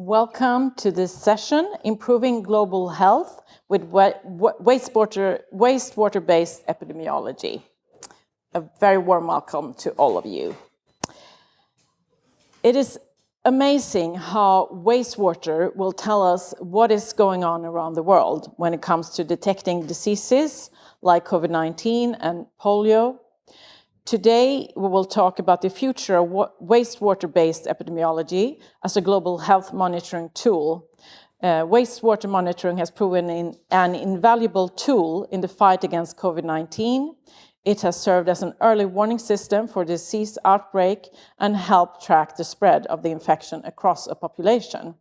Welcome to this session, Improving Global Health with Wastewater-based Epidemiology. A very warm welcome to all of you. It is amazing how wastewater will tell us what is going on around the world when it comes to detecting diseases like COVID-19 and polio. Today, we will talk about the future of wastewater-based epidemiology as a global health monitoring tool. Wastewater monitoring has proven an invaluable tool in the fight against COVID-19. It has served as an early warning system for disease outbreak and helped track the spread of the infection across a population.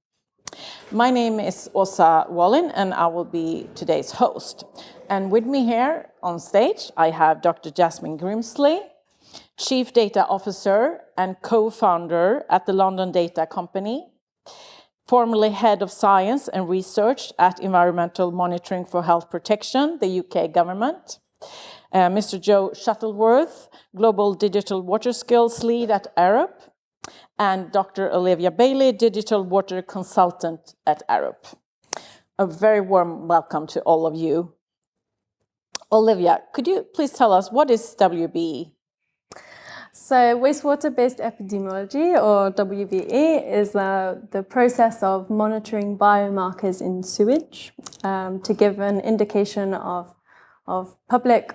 My name is Åsa Wallin, and I will be today's host. And with me here on stage, I have Dr. Jasmine Grimsley, Chief Data Officer and co-founder at the London Data Company, formerly Head of Science and Research at Environmental Monitoring for Health Protection, the UK government, Mr. Joe Shuttleworth, Global Digital Water Skills Lead at Arup, and Dr. Olivia Bailey, Digital Water Consultant at Arup. A very warm welcome to all of you. Olivia, could you please tell us what is WBE? So wastewater-based epidemiology, or WBE, is the process of monitoring biomarkers in sewage to give an indication of public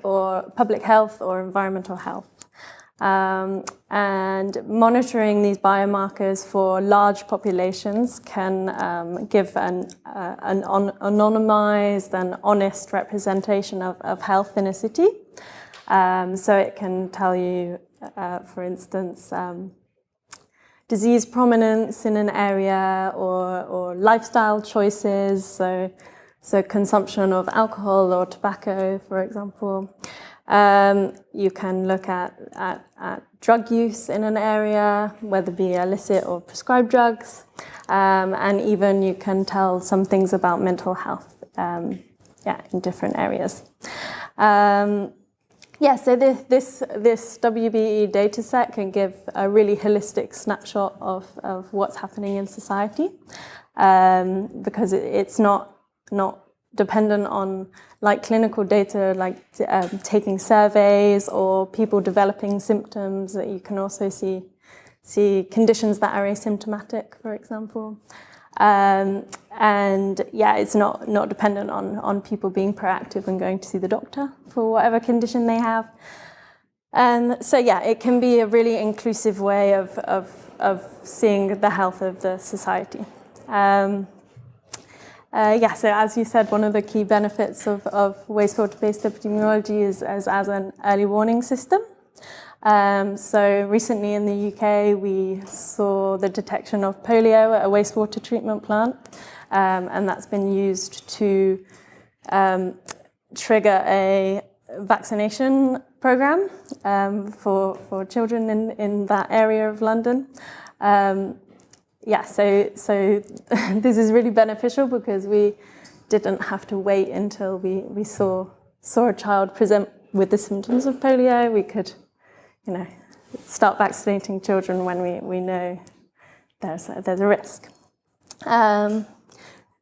health or environmental health. And monitoring these biomarkers for large populations can give an anonymized and honest representation of health in a city. So it can tell you, for instance, disease prominence in an area or lifestyle choices, so consumption of alcohol or tobacco, for example. You can look at drug use in an area, whether it be illicit or prescribed drugs, and even you can tell some things about mental health in different areas. So this WBE data set can give a really holistic snapshot of what's happening in society, because it's not dependent on like clinical data, like taking surveys or people developing symptoms. That you can also see conditions that are asymptomatic, for example. It's not dependent on people being proactive and going to see the doctor for whatever condition they have. It can be a really inclusive way of seeing the health of the society. So as you said, one of the key benefits of wastewater-based epidemiology is as an early warning system. So recently in the UK, we saw the detection of polio at a wastewater treatment plant, and that's been used to trigger a vaccination program for children in that area of London. So this is really beneficial because we didn't have to wait until we saw a child present with the symptoms of polio. We could start vaccinating children when we know there's a risk.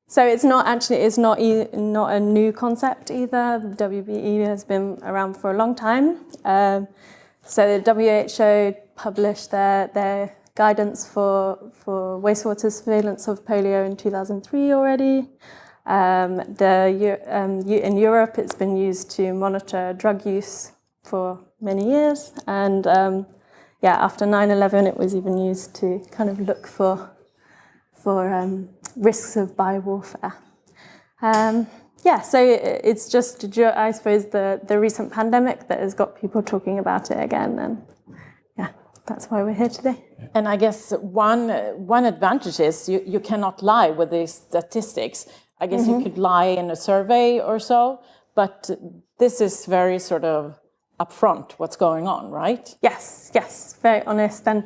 So it's not a new concept either. The WBE has been around for a long time. So the WHO published their guidance for wastewater surveillance of polio in 2003 already. In Europe, it's been used to monitor drug use for many years, and after 9/11, it was even used to kind of look for risks of biowarfare. So it's just, I suppose, the recent pandemic that has got people talking about it again, and that's why we're here today. And I guess one advantage is you cannot lie with these statistics. I guess you could lie in a survey or so, but this is very sort of upfront what's going on, right? Yes, very honest, and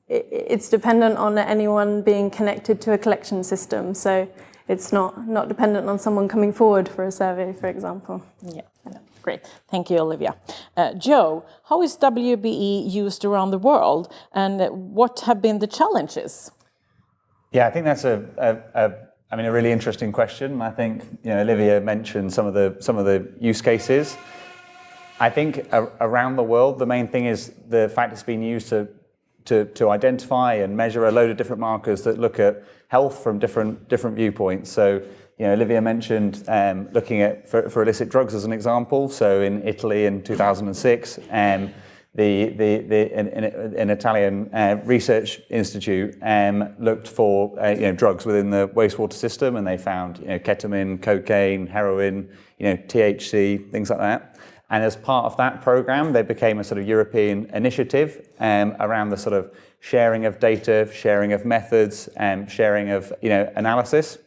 it's dependent on anyone being connected to a collection system, so it's not dependent on someone coming forward for a survey, for example. Yeah. Great. Thank you, Olivia. Joe, how is WBE used around the world, and what have been the challenges? Yeah, I think that's a really interesting question. I think Olivia mentioned some of the use cases. I think around the world, the main thing is the fact it's been used to identify and measure a load of different markers that look at health from different viewpoints. So, Olivia mentioned looking at for illicit drugs as an example. So in Italy in 2006, an Italian research institute looked for drugs within the wastewater system, and they found ketamine, cocaine, heroin, THC, things like that. And as part of that program, they became a sort of European initiative around the sort of sharing of data, sharing of methods, sharing of analysis,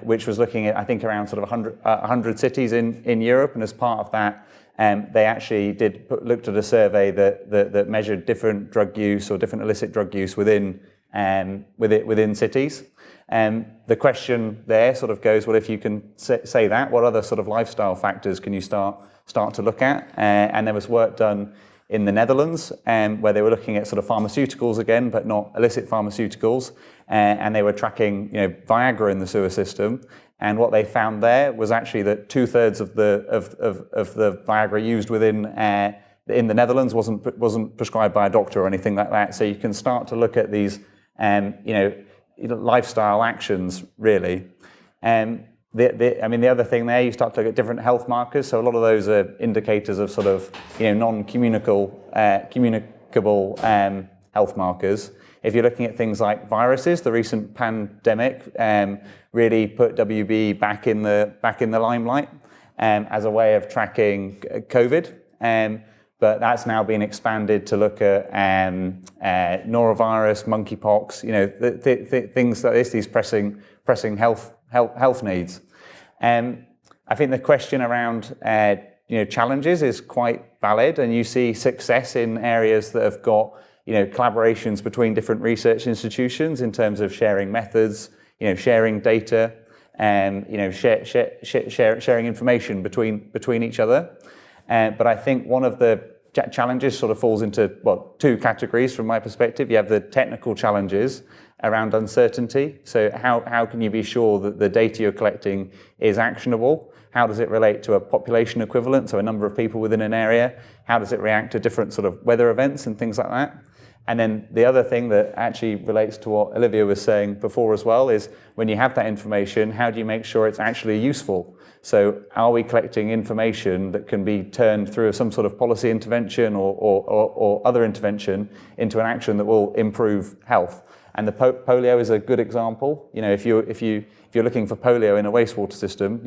which was looking at, I think, around sort of 100 cities in Europe. And as part of that, they actually looked at a survey that measured different drug use or different illicit drug use within cities. The question there sort of goes, well, if you can say that, what other sort of lifestyle factors can you start to look at? And there was work done in the Netherlands where they were looking at sort of pharmaceuticals again, but not illicit pharmaceuticals, and they were tracking Viagra in the sewer system. And what they found there was actually that 2/3 of the Viagra used in the Netherlands wasn't prescribed by a doctor or anything like that. So you can start to look at these lifestyle actions really. The other thing there, you start to look at different health markers. So a lot of those are indicators of sort of non-communicable health markers. If you're looking at things like viruses, the recent pandemic really put WBE back in the limelight as a way of tracking COVID. But that's now been expanded to look at norovirus, monkeypox, things like this, these pressing health needs. I think the question around challenges is quite valid, and you see success in areas that have got collaborations between different research institutions in terms of sharing methods, sharing data, and sharing information between each other. But I think one of the challenges sort of falls into two categories from my perspective. You have the technical challenges around uncertainty. So how can you be sure that the data you're collecting is actionable? How does it relate to a population equivalent, so a number of people within an area? How does it react to different sort of weather events and things like that? And then the other thing that actually relates to what Olivia was saying before as well is when you have that information, how do you make sure it's actually useful? So are we collecting information that can be turned through some sort of policy intervention or other intervention into an action that will improve health? And the polio is a good example. If you're looking for polio in a wastewater system,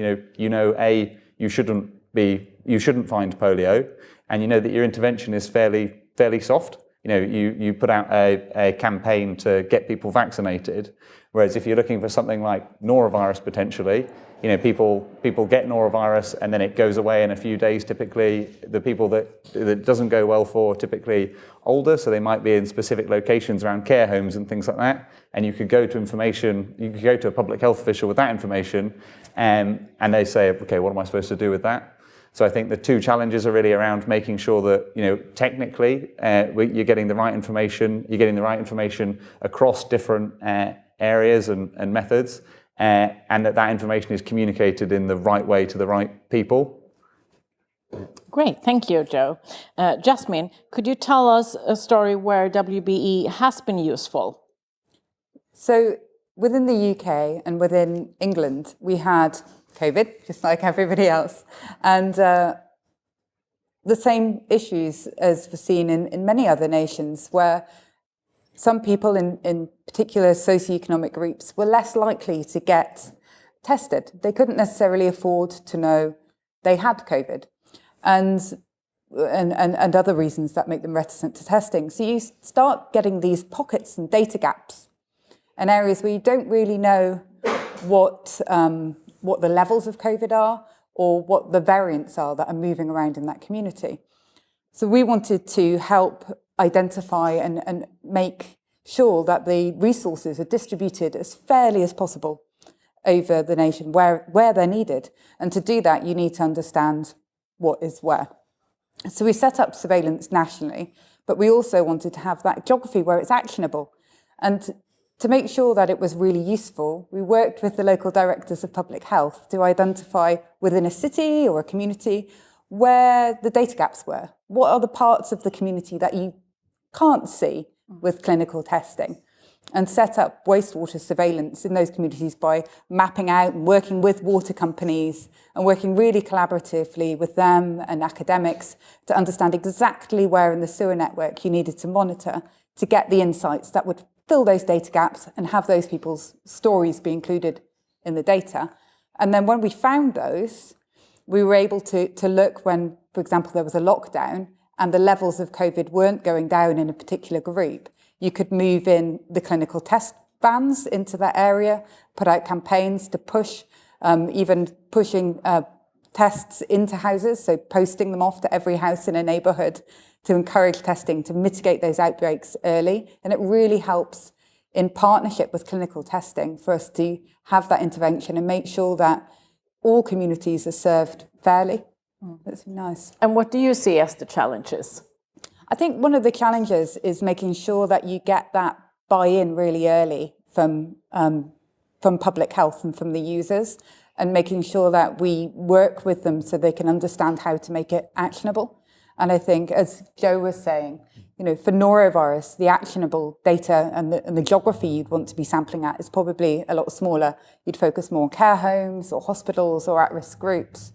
you shouldn't find polio, and you know that your intervention is fairly soft. You put out a campaign to get people vaccinated, whereas if you're looking for something like norovirus potentially, people get norovirus and then it goes away in a few days. Typically, the people that it doesn't go well for are typically older, so they might be in specific locations around care homes and things like that. And you could go to a public health official with that information, and they say, okay, what am I supposed to do with that? So I think the two challenges are really around making sure that technically you're getting the right information. You're getting the right information across different areas and methods, and that information is communicated in the right way to the right people. Great, thank you, Joe. Jasmine, could you tell us a story where WBE has been useful? So within the UK and within England, we had COVID, just like everybody else, and the same issues as we're seeing in many other nations, where some people in particular socioeconomic groups were less likely to get tested. They couldn't necessarily afford to know they had COVID, and other reasons that make them reticent to testing. So you start getting these pockets and data gaps and areas where you don't really know what the levels of COVID are or what the variants are that are moving around in that community. So we wanted to help identify and make sure that the resources are distributed as fairly as possible over the nation where they're needed. And to do that, you need to understand what is where. So we set up surveillance nationally, but we also wanted to have that geography where it's actionable. And to make sure that it was really useful, we worked with the local directors of public health to identify within a city or a community where the data gaps were. What are the parts of the community that you can't see with clinical testing? And set up wastewater surveillance in those communities by mapping out and working with water companies and working really collaboratively with them and academics to understand exactly where in the sewer network you needed to monitor to get the insights that would fill those data gaps and have those people's stories be included in the data. And then when we found those, we were able to look when, for example, there was a lockdown and the levels of COVID weren't going down in a particular group. You could move in the clinical test vans into that area, put out campaigns to push, even pushing tests into houses, so posting them off to every house in a neighbourhood to encourage testing, to mitigate those outbreaks early. And it really helps in partnership with clinical testing for us to have that intervention and make sure that all communities are served fairly. That's nice. And what do you see as the challenges? I think one of the challenges is making sure that you get that buy-in really early from public health and from the users, and making sure that we work with them so they can understand how to make it actionable. And I think, as Joe was saying, for norovirus, the actionable data and the geography you'd want to be sampling at is probably a lot smaller. You'd focus more on care homes or hospitals or at-risk groups,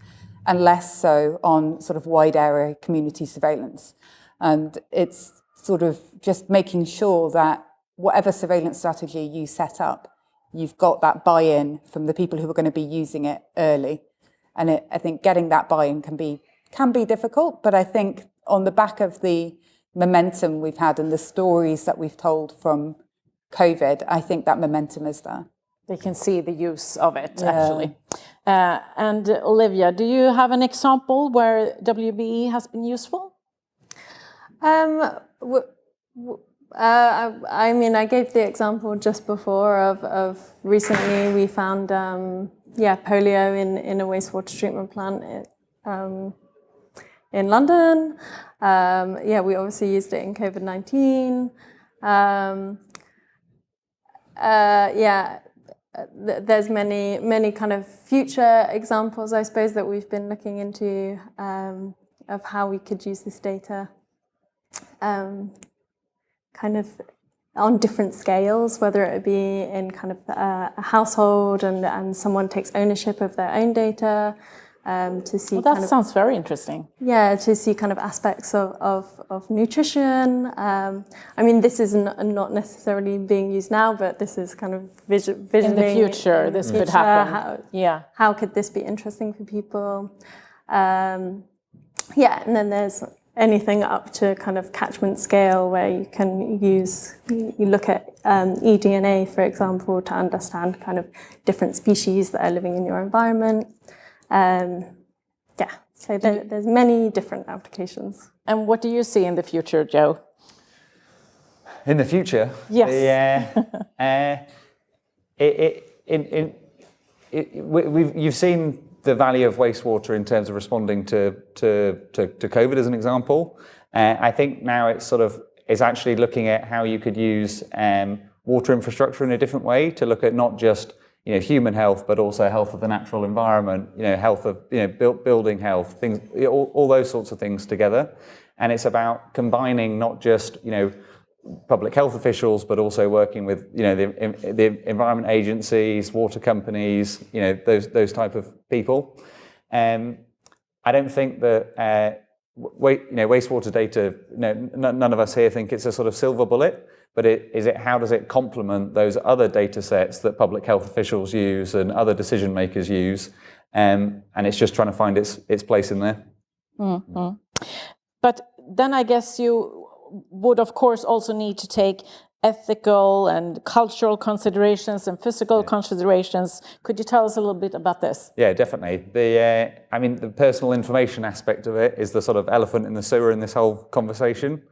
and less so on sort of wide area community surveillance. And it's sort of just making sure that whatever surveillance strategy you set up, you've got that buy-in from the people who are going to be using it early. And I think getting that buy-in can be difficult, but I think on the back of the momentum we've had and the stories that we've told from COVID, I think that momentum is there. They can see the use of it, actually. And Olivia, do you have an example where WBE has been useful? I mean, I gave the example just before of recently we found, polio in a wastewater treatment plant in London. We obviously used it in COVID-19. There's many kind of future examples, I suppose, that we've been looking into of how we could use this data. Kind of on different scales, whether it be in kind of a household and someone takes ownership of their own data, to see. Well, that sounds very interesting. Yeah, to see kind of aspects of nutrition. I mean, this is not necessarily being used now, but this is kind of visioning. In the future, this could happen. How could this be interesting for people? And then there's anything up to kind of catchment scale where you can you look at eDNA, for example, to understand kind of different species that are living in your environment. So there's many different applications. And what do you see in the future, Joe? In the future? Yes. You've seen the value of wastewater in terms of responding to COVID as an example. I think now it's actually looking at how you could use water infrastructure in a different way to look at not just human health, but also health of the natural environment, health of building health, things, all those sorts of things together. And it's about combining not just public health officials, but also working with the environment agencies, water companies, those type of people. I don't think that wastewater data. None of us here think it's a sort of silver bullet. But how does it complement those other data sets that public health officials use and other decision makers use? And it's just trying to find its place in there. Mm-hmm. But then I guess you would, of course, also need to take ethical and cultural considerations and physical considerations. Could you tell us a little bit about this? Yeah, definitely. The personal information aspect of it is the sort of elephant in the sewer in this whole conversation.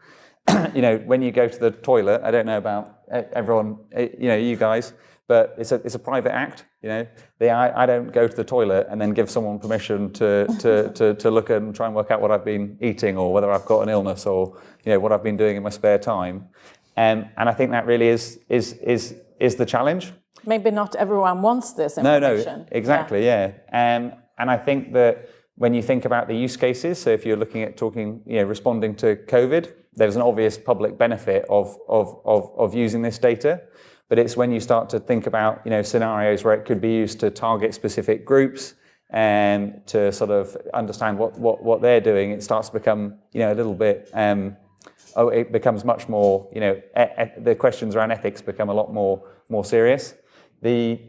When you go to the toilet, I don't know about everyone, you guys, but it's a private act. I don't go to the toilet and then give someone permission to look and try and work out what I've been eating or whether I've got an illness or what I've been doing in my spare time. And I think that really is is the challenge. Maybe not everyone wants this No, information. exactly, yeah. And I think that when you think about the use cases, so if you're looking at responding to COVID, there's an obvious public benefit of using this data. But it's when you start to think about scenarios where it could be used to target specific groups and to sort of understand what they're doing, it starts to become a little bit. It becomes much more. The questions around ethics become a lot more serious. The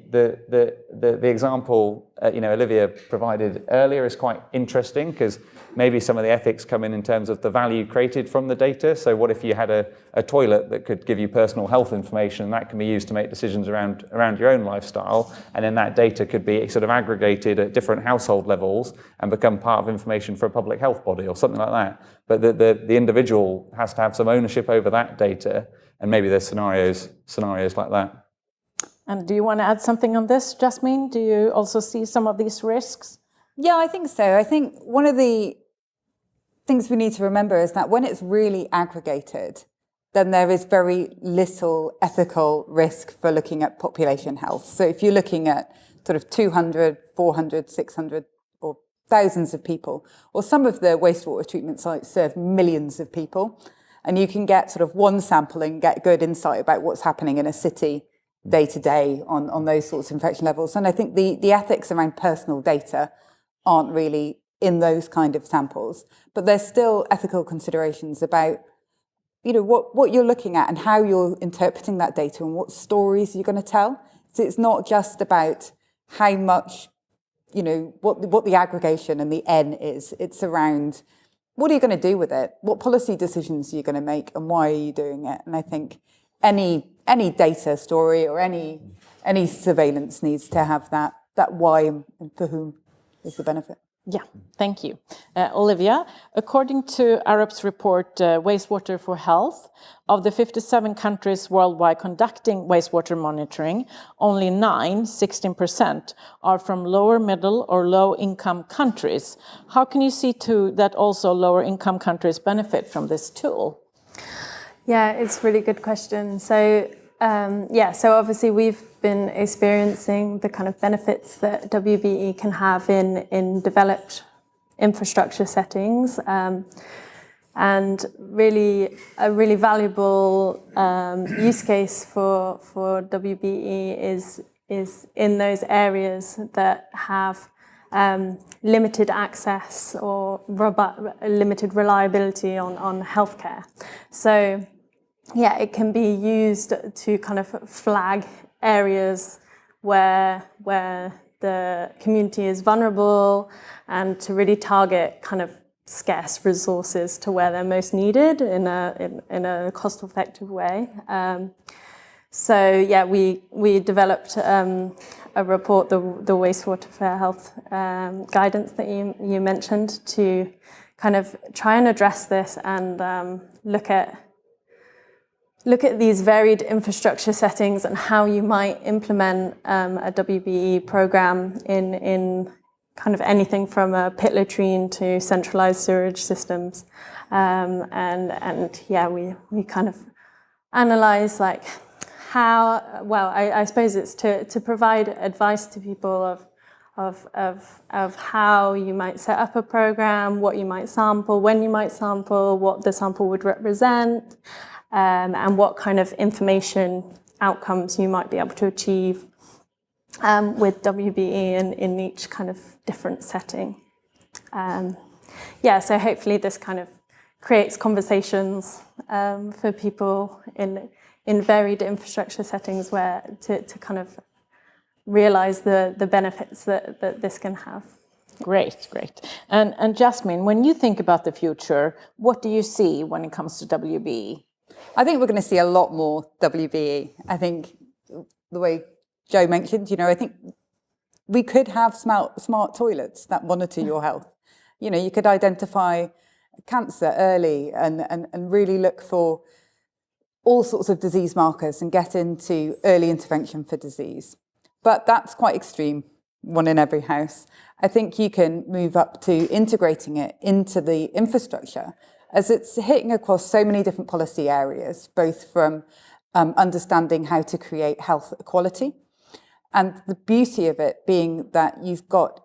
example Olivia provided earlier is quite interesting because maybe some of the ethics come in terms of the value created from the data. So what if you had a toilet that could give you personal health information that can be used to make decisions around your own lifestyle, and then that data could be sort of aggregated at different household levels and become part of information for a public health body or something like that. But the individual has to have some ownership over that data, and maybe there's scenarios like that. And do you want to add something on this, Jasmine? Do you also see some of these risks? Yeah, I think so. I think one of the things we need to remember is that when it's really aggregated, then there is very little ethical risk for looking at population health. So if you're looking at sort of 200, 400, 600, or thousands of people, or some of the wastewater treatment sites serve millions of people, and you can get sort of one sample and get good insight about what's happening in a city day to day on those sorts of infection levels. And I think the ethics around personal data aren't really in those kind of samples, but there's still ethical considerations about what you're looking at and how you're interpreting that data and what stories you're going to tell. So it's not just about how much, what the aggregation and the N is. It's around what are you going to do with it? What policy decisions are you going to make and why are you doing it? And I think any data story or any surveillance needs to have that why and for whom is the benefit. Yeah, thank you. Olivia, according to Arup's report, Wastewater for Health, of the 57 countries worldwide conducting wastewater monitoring, only 16%, are from lower middle or low income countries. How can you see to that also lower income countries benefit from this tool? Yeah, it's a really good question. So obviously we've been experiencing the kind of benefits that WBE can have in developed infrastructure settings, and really a really valuable use case for WBE is in those areas that have limited access or limited reliability on healthcare. So yeah, it can be used to kind of flag areas where the community is vulnerable and to really target kind of scarce resources to where they're most needed in a cost-effective way. We developed a report, the Wastewater for Health guidance that you mentioned, to kind of try and address this and look at these varied infrastructure settings and how you might implement a WBE program in kind of anything from a pit latrine to centralized sewage systems. We kind of analyze like how, I suppose it's to provide advice to people of how you might set up a program, what you might sample, when you might sample, what the sample would represent, and what kind of information outcomes you might be able to achieve with WBE in each kind of different setting. So hopefully this kind of creates conversations for people in varied infrastructure settings where to kind of realize the benefits that this can have. Great. And Jasmine, when you think about the future, what do you see when it comes to WBE? I think we're going to see a lot more WBE. I think the way Joe mentioned, I think we could have smart toilets that monitor your health. You could identify cancer early and really look for all sorts of disease markers and get into early intervention for disease. But that's quite extreme, one in every house. I think you can move up to integrating it into the infrastructure, as it's hitting across so many different policy areas, both from understanding how to create health equality. And the beauty of it being that you've got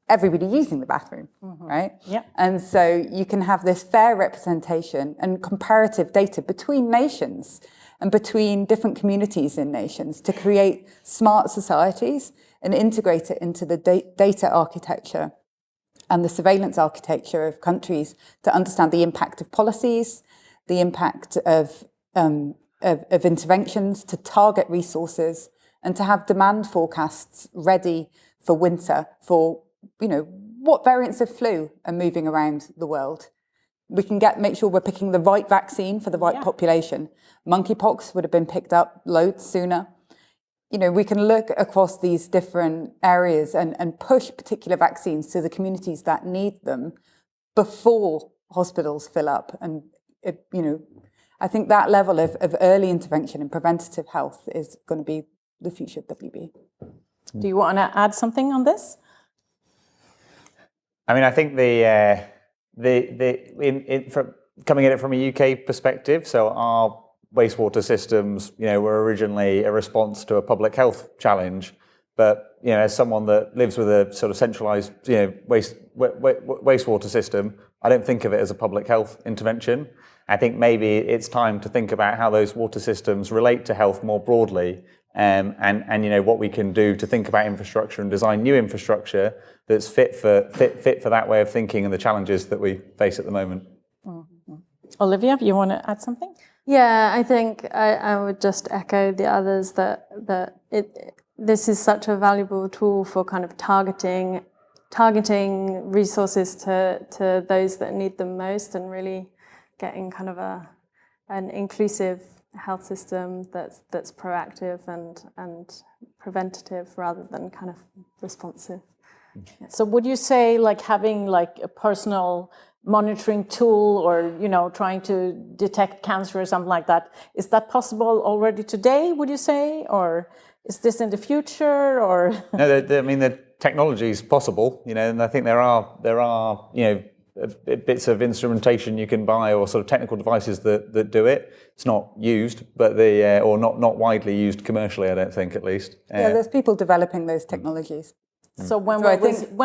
everybody using the bathroom, right? Yeah. And so you can have this fair representation and comparative data between nations and between different communities in nations to create smart societies and integrate it into the data architecture and the surveillance architecture of countries to understand the impact of policies, the impact of interventions, to target resources, and to have demand forecasts ready for winter for, what variants of flu are moving around the world. We can make sure we're picking the right vaccine for the right population. Monkeypox would have been picked up loads sooner. We can look across these different areas and push particular vaccines to the communities that need them before hospitals fill up. And, I think that level of early intervention and preventative health is going to be the future of WB. Do you want to add something on this? I mean, I think from coming at it from a UK perspective, so our wastewater systems, were originally a response to a public health challenge. But as someone that lives with a sort of centralised, wastewater system, I don't think of it as a public health intervention. I think maybe it's time to think about how those water systems relate to health more broadly, and what we can do to think about infrastructure and design new infrastructure that's fit for that way of thinking and the challenges that we face at the moment. Mm-hmm. Olivia, you want to add something? Yeah, I think I would just echo the others that this is such a valuable tool for kind of targeting resources to those that need them most, and really getting kind of an inclusive health system that's proactive and preventative rather than kind of responsive. Yeah. So would you say having a personal monitoring tool or trying to detect cancer or something like that, is that possible already today, would you say, or is this in the future? Or No, the technology is possible, and I think there are bits of instrumentation you can buy or sort of technical devices that do it. It's not used, but or not widely used commercially, I don't think, at least. There's people developing those technologies. So when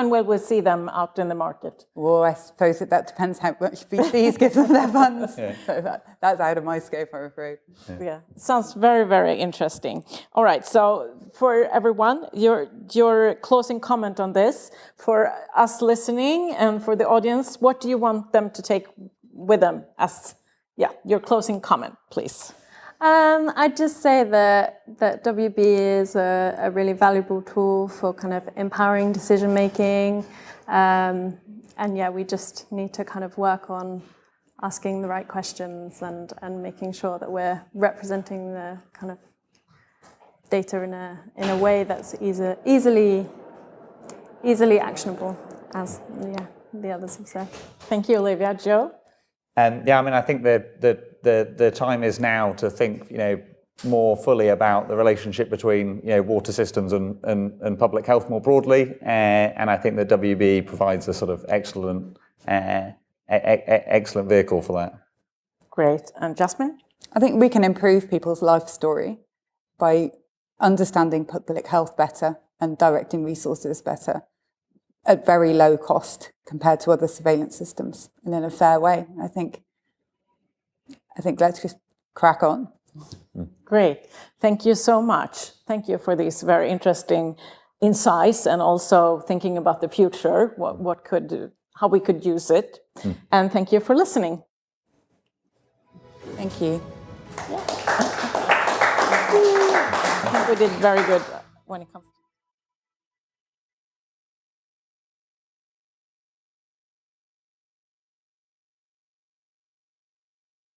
will we see them out in the market? Well, I suppose that depends how much VCs give them their funds. So that's out of my scope, I'm afraid. Yeah, sounds very, very interesting. All right, so for everyone, your closing comment on this, for us listening and for the audience, what do you want them to take with them as, your closing comment, please? I'd just say that WB is a really valuable tool for kind of empowering decision making, and we just need to kind of work on asking the right questions and making sure that we're representing the kind of data in a way that's easily actionable, as the others have said. Thank you, Olivia. Joe? I think the time is now to think, more fully about the relationship between, water systems and public health more broadly. And I think that WB provides a sort of excellent vehicle for that. Great. And Jasmine? I think we can improve people's life story by understanding public health better and directing resources better at very low cost compared to other surveillance systems, and in a fair way. I think let's just crack on. Great. Thank you so much. Thank you for these very interesting insights and also thinking about the future, how we could use it. And thank you for listening. Thank you. I think we did very good when it comes to